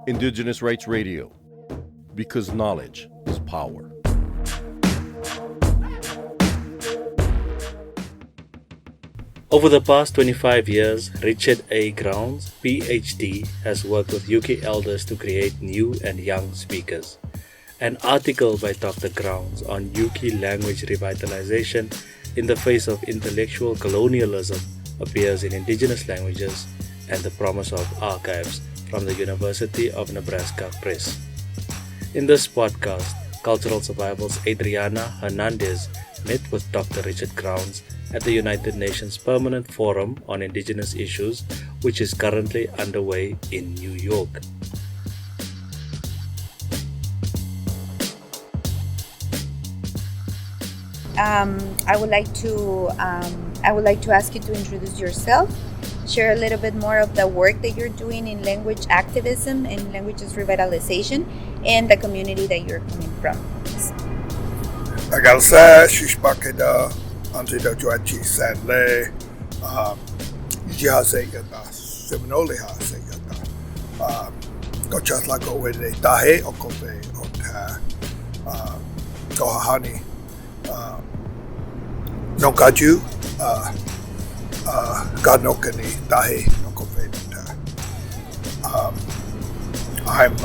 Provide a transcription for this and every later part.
Indigenous Rights Radio, because knowledge is power. Over the past 25 years, Richard A. Grounds, Ph.D., has worked with Yuchi Elders to create new and young speakers. An article by Dr. Grounds on Yuchi language revitalization in the face of intellectual colonialism appears in Indigenous Languages and the Promise of Archives from the University of Nebraska Press. In this podcast, Cultural Survivals Adriana Hernández met with Dr. Richard Grounds at the United Nations Permanent Forum on Indigenous Issues, which is currently underway in New York. I would like to ask you to introduce yourself, share a little bit more of the work that you're doing in language activism and languages revitalization, and the community that you're coming from. Agalsa Shishbakeda Anzida Juachi Sanle Jihasegata Seminoliha Segata Gochasla go with a Tahe Okope Ota Gohani Nokaju Ganokani Tahe Okope. I'm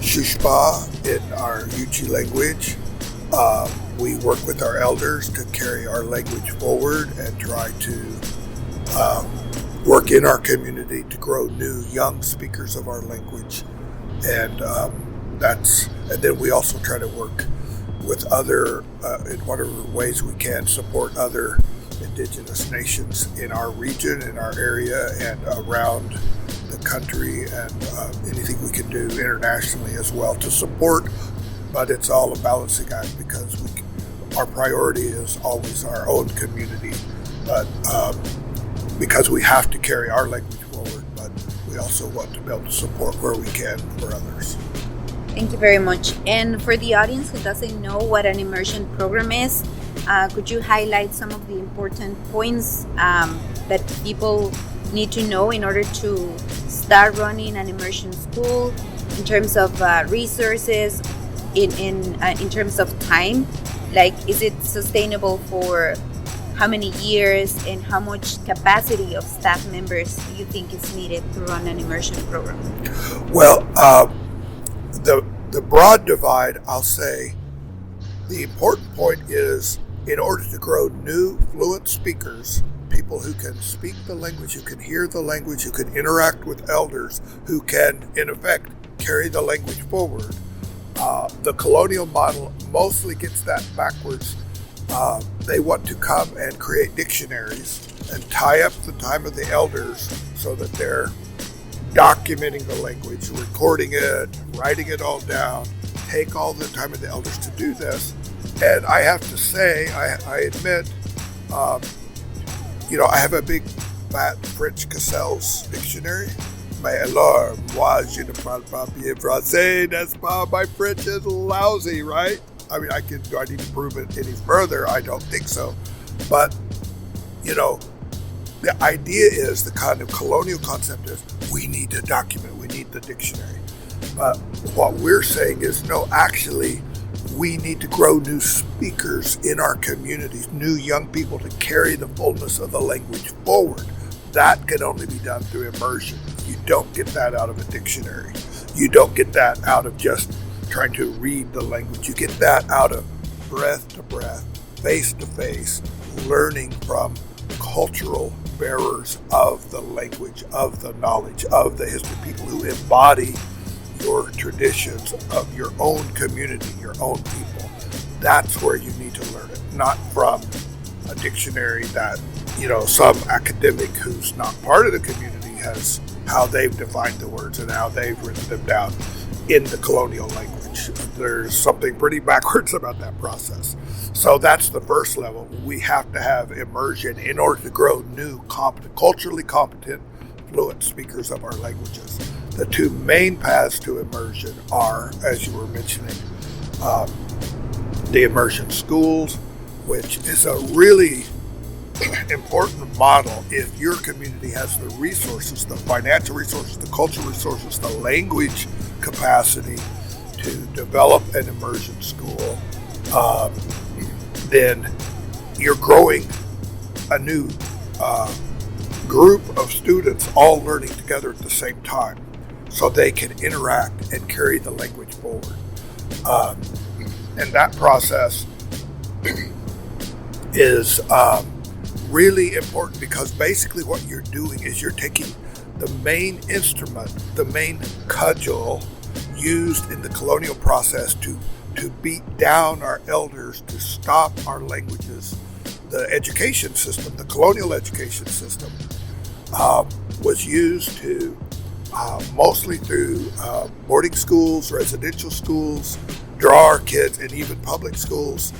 Shushba in our Yuchi language. We work with our elders to carry our language forward and try to work in our community to grow new young speakers of our language, and then we also try to work with other in whatever ways we can support other Indigenous nations in our region, in our area, and around the country, and anything we can do internationally as well to support. But it's all a balancing act because our priority is always our own community, but because we have to carry our language forward, but we also want to be able to support where we can for others. Thank you very much. And for the audience who doesn't know what an immersion program is, could you highlight some of the important points that people need to know in order to start running an immersion school in terms of resources, in terms of time? Like, is it sustainable for how many years, and how much capacity of staff members do you think is needed to run an immersion program? Well, the broad divide, I'll say, the important point is, in order to grow new fluent speakers, people who can speak the language, who can hear the language, who can interact with elders, who can, in effect, carry the language forward. The colonial model mostly gets that backwards. They want to come and create dictionaries and tie up the time of the elders so that they're documenting the language, recording it, writing it all down, take all the time of the elders to do this. And I have to say, I admit, I have a big fat French Cassell's dictionary. Mais alors, moi, je ne parle pas bien français, n'est-ce pas? My French is lousy, right? I mean, do I need to prove it any further? I don't think so. But, the idea is, the kind of colonial concept is, we need to document, we need the dictionary. But what we're saying is, no, actually, we need to grow new speakers in our communities, new young people to carry the fullness of the language forward. That can only be done through immersion. You don't get that out of a dictionary. You don't get that out of just trying to read the language. You get that out of breath to breath, face to face, learning from cultural bearers of the language, of the knowledge, of the history, people who embody your traditions of your own community, your own people. That's where you need to learn it, not from a dictionary that, some academic who's not part of the community has how they've defined the words and how they've written them down in the colonial language. There's something pretty backwards about that process. So that's the first level. We have to have immersion in order to grow new, culturally competent, fluent speakers of our languages. The two main paths to immersion are, as you were mentioning, the immersion schools, which is a really important model if your community has the resources, the financial resources, the cultural resources, the language capacity to develop an immersion school. Then you're growing a new group of students all learning together at the same time so they can interact and carry the language forward. And that process is really important because basically what you're doing is you're taking the main instrument, the main cudgel used in the colonial process to beat down our elders, to stop our languages. The education system, the colonial education system, was used to mostly through boarding schools, residential schools, draw our kids, and even public schools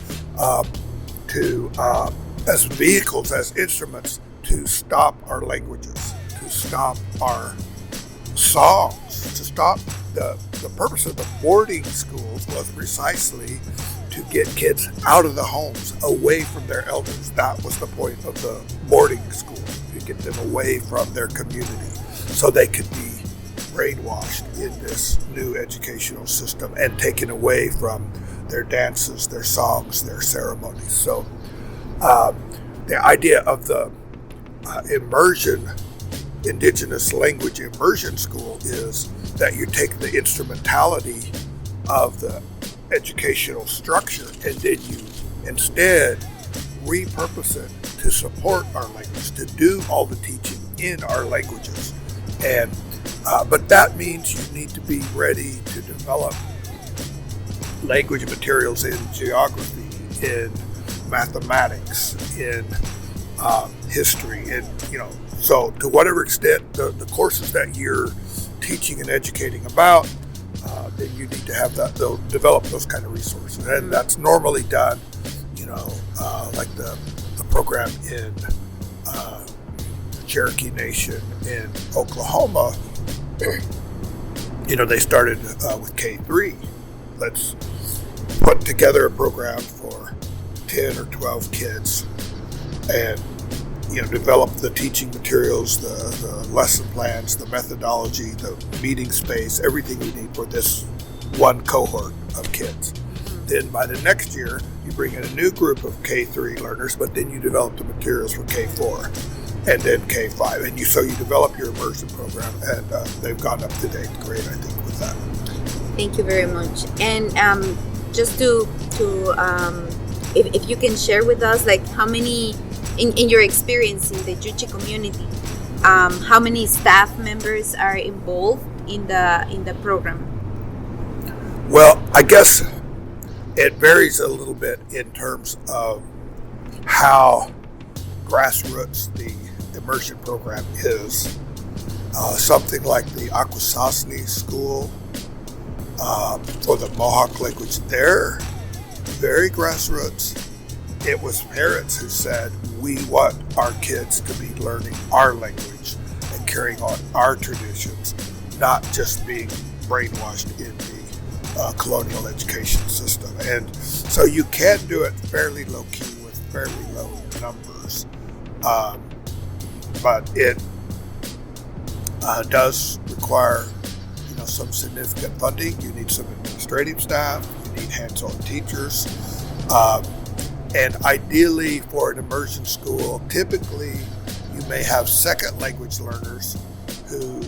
as vehicles, as instruments to stop our languages, to stop our songs, to stop the purpose of the boarding schools was precisely to get kids out of the homes, away from their elders. That was the point of the boarding school, to get them away from their community so they could be brainwashed in this new educational system and taken away from their dances, their songs, their ceremonies. So the idea of the immersion, Indigenous language immersion school, is that you take the instrumentality of the educational structure and then you instead repurpose it to support our language, to do all the teaching in our languages. And but that means you need to be ready to develop language materials in geography, in mathematics, in history, and so to whatever extent the courses that you're teaching and educating about, then you need to have they'll develop those kind of resources, and that's normally done, like the program in the Cherokee Nation in Oklahoma. They started with K3. Let's put together a program for 10 or 12 kids and develop the teaching materials, the lesson plans, the methodology, the meeting space, everything we need for this one cohort of kids. Then by the next year, you bring in a new group of K3 learners, but then you develop the materials for K4 and then K5. And so you develop your immersion program, and they've gone up to date great, I think, with that. Thank you very much. And just if you can share with us, like how many, in your experience in the Yuchi community, how many staff members are involved in the program? Well, I guess it varies a little bit in terms of how grassroots the immersion program is. Something like the Akwesasne School for the Mohawk language, they're very grassroots. It was parents who said, we want our kids to be learning our language and carrying on our traditions, not just being brainwashed in the colonial education system. And so you can do it fairly low-key with fairly low numbers, but it does require some significant funding. You need some administrative staff, you need hands-on teachers, and ideally for an immersion school, typically you may have second language learners who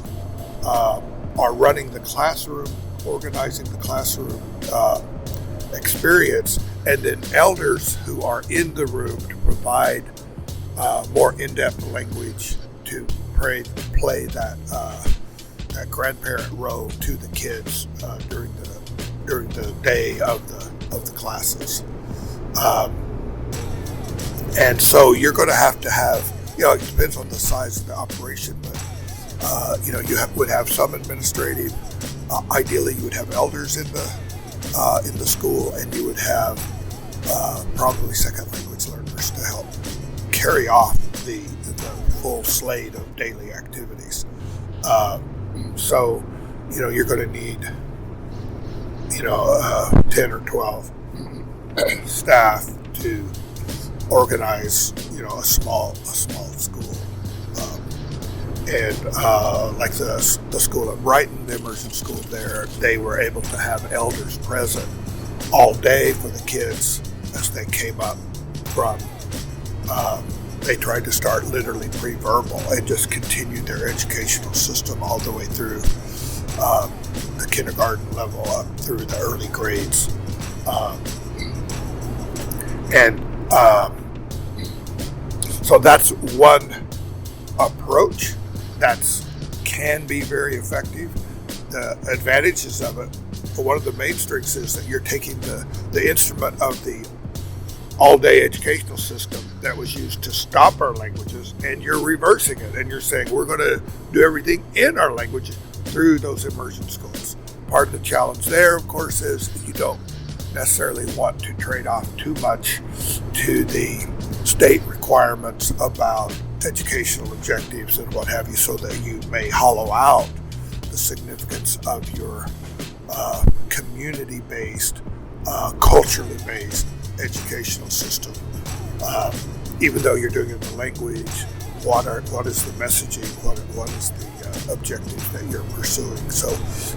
are running the classroom, organizing the classroom experience, and then elders who are in the room to provide more in-depth language to play that grandparent role to the kids during the day of the classes. And so you're going to have, it depends on the size of the operation, but you would have some administrative. Ideally, you would have elders in the school, and you would have probably second language learners to help carry off the full slate of daily activities. So you're going to need 10 or 12 staff to organize, a small school. Like the school at Brighton, the immersion school there, they were able to have elders present all day for the kids as they came up from. They tried to start literally pre-verbal and just continued their educational system all the way through the kindergarten level up through the early grades. So that's one approach that can be very effective. The advantages of it, one of the main strengths is that you're taking the instrument of the all-day educational system that was used to stop our languages, and you're reversing it, and you're saying we're going to do everything in our language through those immersion schools. Part of the challenge there, of course, is you don't necessarily want to trade off too much to the state requirements about educational objectives and what have you, so that you may hollow out the significance of your community-based, culturally based educational system. Even though you're doing it in the language, what is the messaging, what is the objective that you're pursuing? So,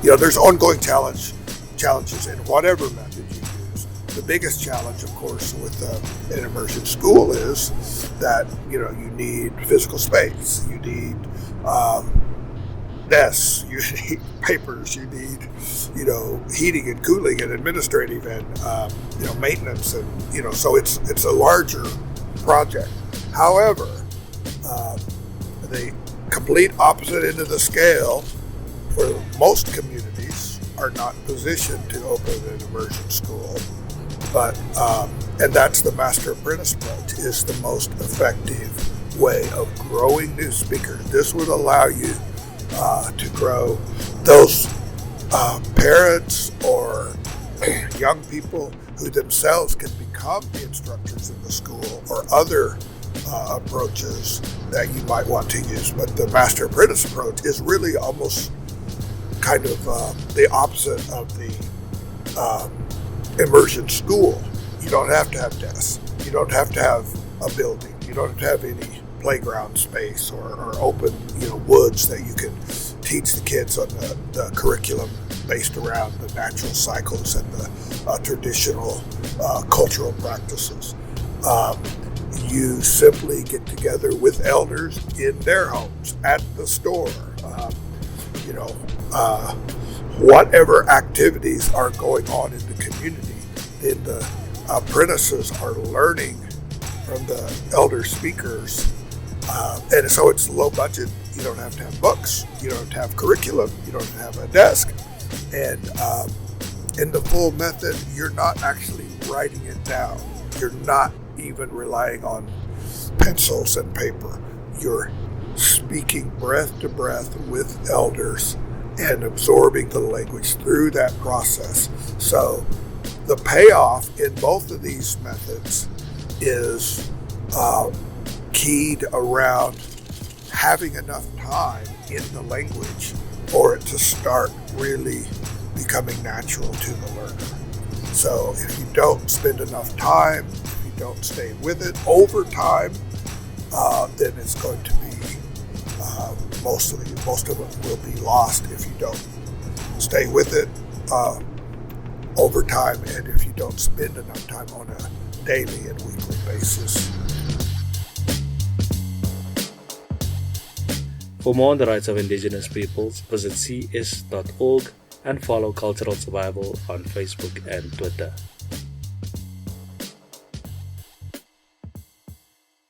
there's ongoing challenges in whatever method you use. The biggest challenge, of course, with an immersion school is that, you need physical space, you need desks, you need papers, you need, heating and cooling and administrative and, maintenance, and, so it's a larger project. However, the complete opposite end of the scale for most communities are not positioned to open an immersion school, but and that's the master apprentice approach is the most effective way of growing new speakers. This would allow you to grow those parents or young people who themselves can become the instructors in the school, or other approaches that you might want to use. But the master apprentice approach is really almost kind of the opposite of the immersion school. You don't have to have desks. You don't have to have a building. You don't have to have any playground space or open, woods that you can teach the kids on the curriculum based around the natural cycles and the traditional cultural practices. You simply get together with elders in their homes, at the store, whatever activities are going on in the community, then the apprentices are learning from the elder speakers. And so it's low budget. You don't have to have books. You don't have to have curriculum. You don't have to have a desk. And in the full method, you're not actually writing it down. You're not even relying on pencils and paper. You're speaking breath to breath with elders and absorbing the language through that process. So the payoff in both of these methods is keyed around having enough time in the language for it to start really becoming natural to the learner. So if you don't spend enough time, if you don't stay with it over time, then it's going to be most of it will be lost if you don't stay with it over time, and if you don't spend enough time on a daily and weekly basis. For more on the rights of Indigenous peoples, visit cs.org and follow Cultural Survival on Facebook and Twitter.